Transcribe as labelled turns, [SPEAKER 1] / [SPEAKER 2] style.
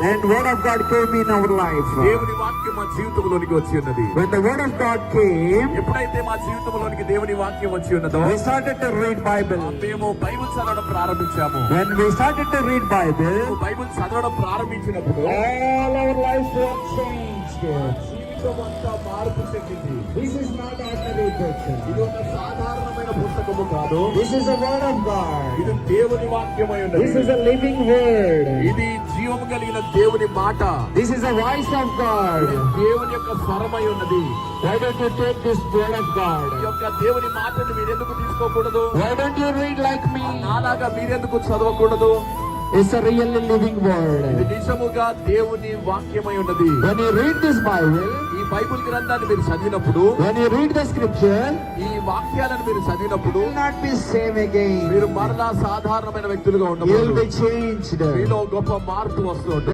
[SPEAKER 1] And word of God came in our life.
[SPEAKER 2] దేవుని వాక్యం మా జీవితంలోనికి వచ్చి ఉన్నది.
[SPEAKER 1] When the word of God came,
[SPEAKER 2] ఎప్పుడైతే మా జీవితంలోనికి దేవుని వాక్యం వచ్చి ఉన్నదో,
[SPEAKER 1] we started to read Bible.
[SPEAKER 2] మేము బైబిల్ చదవడం ప్రారంభించాము.
[SPEAKER 1] When we started to read Bible,
[SPEAKER 2] Bible చదవడం ప్రారంభించినప్పుడు
[SPEAKER 1] all our lives were changed.
[SPEAKER 2] జీవితం అంతా మార్పు చెందింది.
[SPEAKER 1] This is not ordinary book.
[SPEAKER 2] ఇది ఒక సాధారణమైన పుస్తకము కాదు.
[SPEAKER 1] This is a word of God.
[SPEAKER 2] ఇది దేవుని వాక్యమై ఉన్నది.
[SPEAKER 1] This is a living word.
[SPEAKER 2] ఇది జీవము కలిగిన దేవుని మాట.
[SPEAKER 1] This is a voice of God.
[SPEAKER 2] దేవుని యొక్క స్వరమై ఉన్నది.
[SPEAKER 1] Why don't you take this word of God?
[SPEAKER 2] ఈ యొక్క దేవుని మాటను మీరెందుకు తీసుకోకూడదు?
[SPEAKER 1] Why don't you read like me?
[SPEAKER 2] నాలాగా మీరెందుకు చదవకూడదు?
[SPEAKER 1] It's a really living
[SPEAKER 2] ఇది
[SPEAKER 1] word.
[SPEAKER 2] నిజముగా దేవుని వాక్యమై ఉన్నది.
[SPEAKER 1] When you read this Bible,
[SPEAKER 2] ఈ బైబిల్ గ్రంథాన్ని మీరు చదివినప్పుడు,
[SPEAKER 1] when you read the scripture,
[SPEAKER 2] ఈ వాక్యాలను మీరు చదివినప్పుడు
[SPEAKER 1] you will not be same again.
[SPEAKER 2] మీరు మరలా సాధారణమైన వ్యక్తులుగా
[SPEAKER 1] You will
[SPEAKER 2] ఉండకూడదు.
[SPEAKER 1] be changed.
[SPEAKER 2] మీలో గొప్ప మార్పు వస్తుంది.